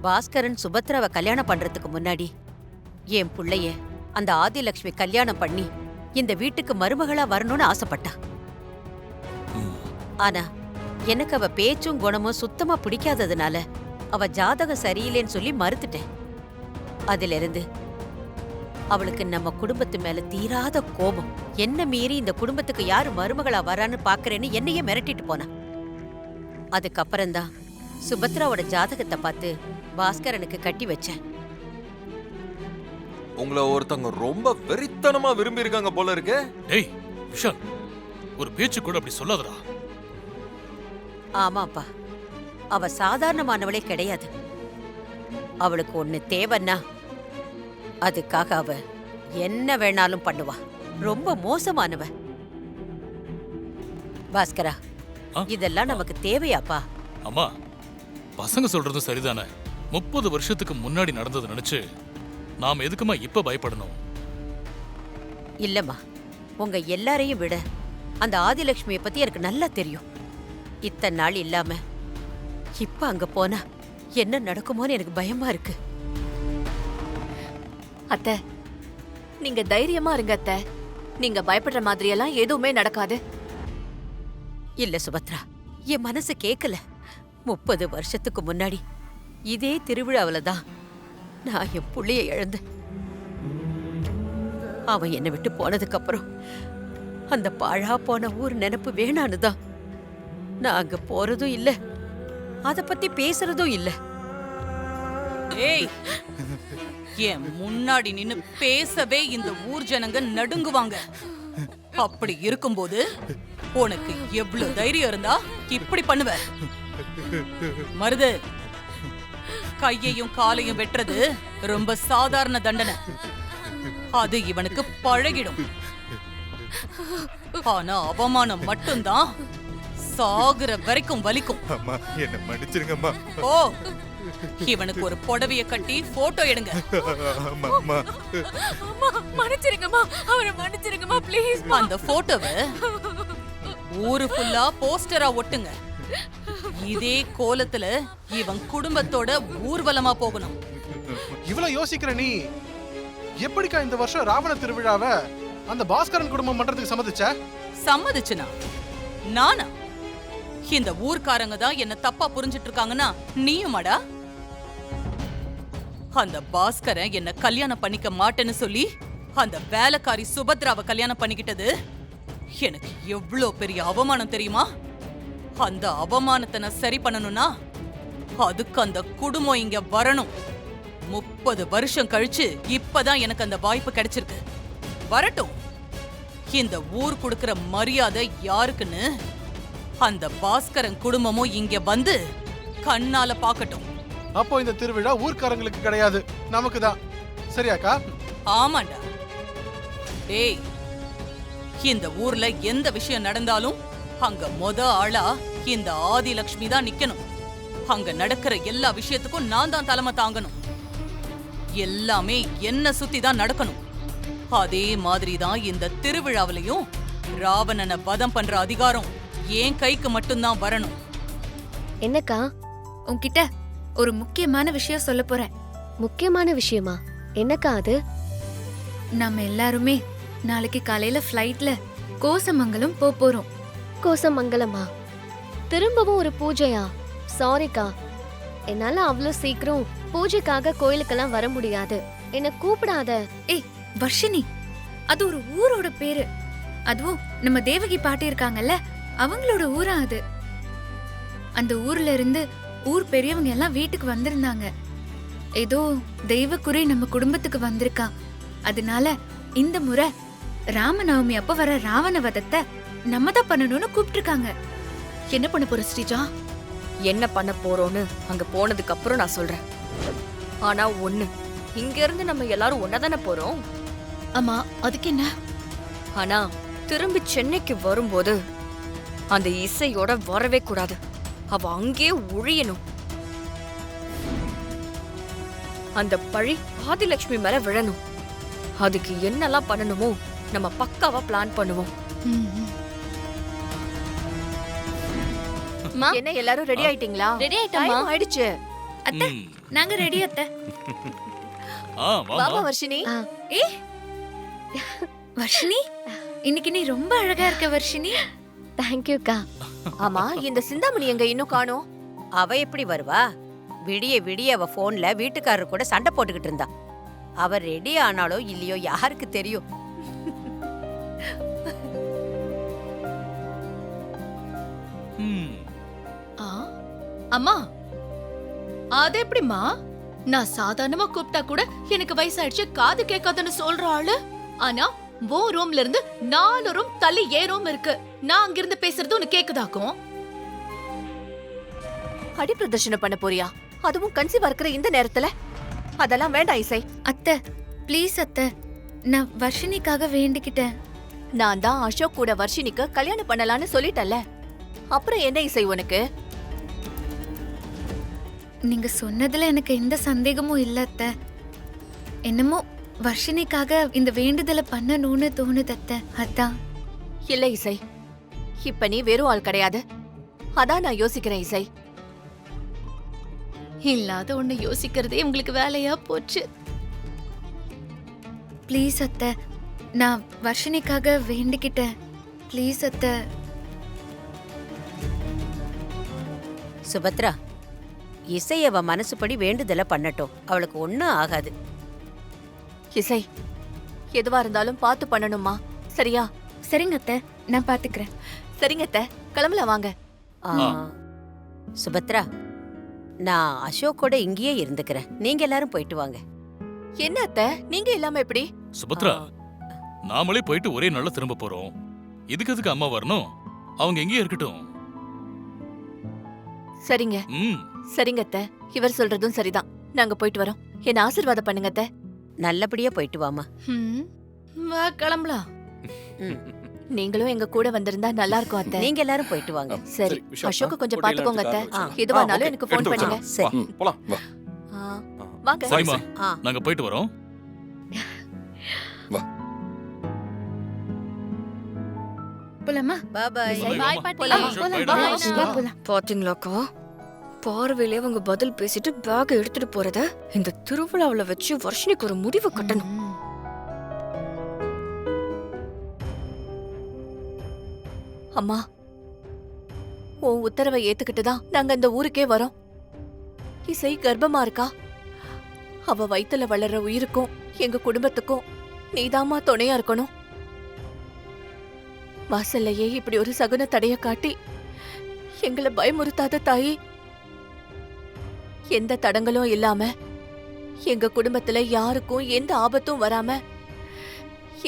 பாஸ்கரன் சுபத்ராவை கல்யாணம் பண்றதுக்கு முன்னாடி என் புள்ளைய அந்த ஆதிலட்சுமி கல்யாணம் பண்ணி இந்த வீட்டுக்கு மருமகளா வரணும்னு ஆசைப்பட்டா. ஆனா எனக்கு அவ பேச்சும் குணமும் சுத்தமா பிடிக்காததுனால அவ ஜாதகம் சரியில்லைன்னு சொல்லி மறுத்துட்டேன். அதிலிருந்து அவளுக்கு நம்ம குடும்பத்து மேல தீராத கோபம். என்ன மீறி இந்த குடும்பத்துக்கு யாரு மருமகளா வரான்னு பாக்குறேன்னு என்னையே மிரட்டிட்டு போனா. அதுக்கப்புறம்தான் சுபத்ராவோட ஜாதகத்தை பார்த்து பாஸ்கரனுக்கு கட்டி வச்சேன். உங்களை ஒருத்தவங்க ரொம்ப வெறித்தனமா விரும்பி இருக்காங்க போல இருக்கு. டேய் விஷால், ஒரு பேச்சு கூட அப்படி சொல்லாதடா. ஆமாப்பா, அவ சாதாரணமானவளே கிடையாது. அவளுக்கு ஒண்ணு தேவைன்னா அதுக்காக அவ என்ன வேணாலும் பண்ணுவா. ரொம்ப மோசமானவ. பாஸ்கரா, இதெல்லாம் நமக்கு தேவையாப்பா? அம்மா, பசங்க சொல்றதும் சரிதானே. 30 வருஷத்துக்கு முன்னாடி நடந்தது நினைச்சு நாம எதுக்குமா இப்ப பயப்படணும்? இல்லம்மா, உங்க எல்லாரையும் விட அந்த ஆதிலட்சுமியை பத்தி எனக்கு நல்லா தெரியும். இத்தனை நாள் இல்லாம இப்ப அங்க போனா என்ன நடக்குமோன்னு எனக்கு பயமா இருக்கு. அத்தை, நீங்க தைரியமா இருங்க அத்தை. நீங்க பயப்படுற மாதிரியெல்லாம் எதுவுமே நடக்காது. இல்ல சுபத்ரா, என் மனசு கேக்கல. 30 வருஷத்துக்கு முன்னாடி இதே திருவிழாவில தான் நான் என் புள்ளைய இழந்தேன். அவன் என்னை விட்டு போனதுக்கு அப்புறம் அந்த பாழா போன ஊர் நினைப்பு வேணான்னு தான் நான் அங்க போறதும் இல்ல, அத பத்தி பேசுறதும் இல்ல. ஏய், என் முன்னாடி நின்னு பேசவே இந்த ஊர் ஜனங்க நடுங்குவாங்க. அப்படி இருக்கும்போது உனக்கு எவ்வளவு தைரியம் இருந்தா இப்படி பண்ணுவ? மருது, கையையும் காலையும் வெட்டுறது ரொம்ப சாதாரண தண்டனை. அது இவனுக்கு பழகிடும். ஆனா அவமானம் மட்டும்தான் சாகுற வரைக்கும் வலிக்கும். அம்மா, என்ன மன்னிச்சிருங்கம்மா. ஓ, இவனுக்கு ஒரு புடவைய கட்டி போட்டோ எடுங்க. மன்னிச்சிருங்கம்மா, அவரை மன்னிச்சிருங்கம்மா ப்ளீஸ். அந்த போட்டோவை ஊரு ஃபுல்லா போஸ்டரா ஒட்டுங்க. இதே கோலத்துல இவன் குடும்பத்தோட ஊர்வலமா போகணும். இவ்வளவு யோசிக்கிற நீ எப்படிக்கா இந்த வருஷம் ராவண திருவிழாவை அந்த பாஸ்கரன் குடும்பம் பண்றதுக்கு சம்மதிச்ச? சம்மதிச்சுனா நானா? இந்த ஊர்க்காரங்க தான் என்ன தப்பா புரிஞ்சிட்டு இருக்காங்கன்னா நீயுமாடா? அந்த பாஸ்கரன் என்ன கல்யாணம் பண்ணிக்க மாட்டேன்னு சொல்லி அந்த வேலைக்காரி சுபத்ராவை கல்யாணம் பண்ணிக்கிட்டது எனக்கு எவ்வளோ பெரிய அவமானம் தெரியுமா? அந்த அவமானத்தை நான் சரி பண்ணணும்னா அதுக்கு அந்த குடும்பம் இங்க வரணும். 30 வருஷம் கழிச்சு இப்பதான் எனக்கு அந்த வாய்ப்பு கிடைச்சிருக்கு. வரட்டும். இந்த ஊர் கொடுக்கிற மரியாதை யாருக்குன்னு அந்த பாஸ்கரன் குடும்பமும் இங்க வந்து கண்ணால பாக்கட்டும். அப்போ இந்த திருவிழா ஊர்க்காரங்களுக்கு கிடையாது, நமக்கு தான். சரியாக்கா? ஆமாண்டா. டேய், இந்த ஊர்ல எந்த விஷயம் நடந்தாலும் அங்க ஆளா இந்த ஆதிலட்சுமி தான் நிக்கணும். அங்க நடக்கிற எல்லா விஷயத்துக்கும் நான் தான் தலைமை தாங்கணும். எல்லாமே என்ன சுத்தி தான் நடக்கணும். அதே மாதிரிதான் இந்த திருவிழாவிலையும் ராவணனை வதம் பண்ற அதிகாரம் என் கைக்கு மட்டும்தான் வரணும். என்னக்கா? உன்கிட்ட ஒரு முக்கியமான விஷயம் சொல்ல போறேன். முக்கியமான விஷயமா? என்னக்கா அது? நம்ம எல்லாருமே நாளைக்கு காலையில ஃப்ளைட்ல கோசமங்கலம் போறோம். கோசமங்கலமா? திரும்பவும் ஒரு பூஜையா? சாரிக்கா, என்னால அவ்வளோ சீக்கிரம் பூஜைக்காக கோயிலுக்கெல்லாம் வர முடியாது. என்ன கூப்பிடாத. ஏய் வர்ஷினி, அது ஒரு ஊரோட பேரு. அதுவும் நம்ம தேவகி பாட்டி இருக்காங்கல்ல, அவங்களோட ஊரா அது. அந்த ஊர்ல இருந்து ஊர் பெரியவங்க எல்லாம் வீட்டுக்கு வந்திருந்தாங்க. ஏதோ தெய்வக்குறை நம்ம குடும்பத்துக்கு வந்திருக்கா. அதனால இந்த முறை ராமநவமி அப்ப வர ராவண வதத்தை நம்ம தான் பண்ணணும்னு கூப்பிட்டுருக்காங்க. என்ன பண்ண போற ஸ்ரீஜா? என்ன பண்ண போறோம்னு அங்க போனதுக்கு அப்புறம் நான் சொல்றேன். ஆனா ஒண்ணு, இங்க இருந்து நம்ம எல்லாரும் ஒன்னதானே போறோம். ஆமா, அதுக்கு என்ன? ஆனா திரும்பி சென்னைக்கு வரும்போது அந்த இசையோட வரவே கூடாது. அவ அங்கே ஒழியணும். அந்த பழி ஆதிலட்சுமி மேல விழணும். அதுக்கு என்னெல்லாம் பண்ணணுமோ நம்ம பக்காவா பிளான் பண்ணுவோம். என்ன எல்லாரும் ரெடி ஆயிட்டீங்களா? ரெடி ஆயிட்டோமா? ஆயிடுச்சு. அத்தை ம். நாங்க ரெடி அத்தை. வாமா வாமா வர்ஷினி. ஏ வர்ஷினி, இன்னைக்கு நீ ரொம்ப அழகா இருக்க வர்ஷினி. தேங்க்யூக்கா. ஆமா, இந்த சிந்தாமணி எங்க இன்னும் காணோம்? அவ எப்படி வருவா? விடிய விடிய அவ போன்ல வீட்டுக்காரர் கூட சண்டை போட்டுக்கிட்டு இருந்தா. அவர் ரெடி ஆனாலோ இல்லையோ யாருக்கு தெரியும்? ம். அம்மா, அது எப்படிம்மா? நான் சாதாரணமா கூப்பிட்டா கூட எனக்கு வயசாயிடுச்சு காது கேட்காதுன்னு சொல்ற ஆளு, ஆனா ஓ ரூம்ல இருந்து 4 ரூம் தள்ளி ரூம் இருக்கு. நான் அங்கிருந்து பேசுறது உனக்கு கேக்குதாக்கும்? அடி பிரதர்ஷனம் பண்ண போறியா? அதுவும் கன்சீவா இருக்கிற இந்த நேரத்துல? அதெல்லாம் வேண்டாம் இசை. அத்தை ப்ளீஸ் அத்தை, நான் வர்ஷினிக்காக வேண்டிக்கிட்டேன். நான் தான் அசோக் கூட வர்ஷினிக்கு கல்யாணம் பண்ணலான்னு சொல்லிட்டல. அப்புறம் என்ன இசை உனக்கு? நீங்க சொன்னதுல எனக்கு எந்த சந்தேகமும் இல்ல அத்தை. என்னமோ வர்ஷினிக்காக இந்த வேண்டுதலை பண்ணணும்னு தோணுது அத்தை, அதான். இல்ல இசை, இப்ப நீ வெறும் ஆள் கிடையாது. அதான் நான் யோசிக்கிறேன் இசை. இல்லாத ஒண்ணு யோசிக்கிறதே உங்களுக்கு வேலையா போச்சு. ப்ளீஸ் அத்தை, நான் வர்ஷினிக்காக வேண்டிக்கிட்டேன். ப்ளீஸ் அத்தை. சுபத்ரா, இசை அவ மனசுப்படி வேண்டுதலை பண்ணட்டும். அவளுக்கு ஒண்ணும் ஆகாது. இசை, எதுவா இருந்தாலும் பார்த்து பண்ணணுமா? சரியா? சரிங்க அத்தை, நான் பாத்துக்கிறேன். சரிங்க அத்தை, கிளம்பல வாங்க. ஆ. சுபத்ரா, நான் அசோக்கோட இங்கேயே இருந்துக்கிறேன். நீங்க எல்லாரும் போயிட்டு வாங்க. என்ன அத்தை, நீங்க இல்லாம எப்படி? சுபத்ரா, நாமளே போயிட்டு ஒரே நாள்ல திரும்ப போறோம். இதுக்கு எதுக்கு அம்மா வரணும்? அவங்க எங்கேயே இருக்கட்டும். சரிங்க ம். சரிங்க அத்தை, இவர் சொல்றதும் சரிதான். நாங்க போயிட்டு வரோம். என்ன ஆசீர்வாதம் பண்ணுங்க அத்தை. நல்லபடியா போயிட்டு வாமா. வா கிளம்பலாம். நீங்களும் எங்க கூட வந்திருந்தா நல்லா இருக்கும் அத்தை. நீங்க எல்லாரும் போயிட்டு வாங்க. சரி, அசோக்க கொஞ்சம் பாத்துக்கோங்க அத்தை. எதுவானாலும் எனக்கு போன் பண்ணுங்க. சரி. போலாம் வா. ஆ, வாங்க. சரிம்மா, ஆ. நாங்க போயிட்டு வரோம். போலாமா? பாய். சரி, பாய் வாமா. பாட்டி. போலாம், சரி, போலாம், போயிட்டு பாய். வரோம். போலாம். பாத்தீங்களாக்கா, பார்வையிலே அவங்க பதில் பேசிட்டு பேக் எடுத்துட்டு போறத இந்த திருவிழாவுல வச்சு வர்ஷினிக்கு ஒரு முடிவு கட்டணும். அம்மா, உன் உத்தரவை ஏத்துக்கிட்டு தான் நாங்க இந்த ஊருக்கே வரோம். இசை கர்ப்பமா இருக்கா. அவ வயித்துல வளர்ற உயிருக்கும் எங்க குடும்பத்துக்கும் நீதாம்மா துணையா இருக்கணும். வாசல்லையே இப்படி ஒரு சகுன தடைய காட்டி எங்களை பயமுறுத்தாத தாயி. எந்த தடங்களும் இல்லாம எங்க குடும்பத்துல யாருக்கும் எந்த ஆபத்தும் வராம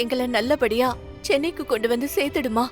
எங்களை நல்லபடியா சென்னைக்கு கொண்டு வந்து சேர்த்துடுமா.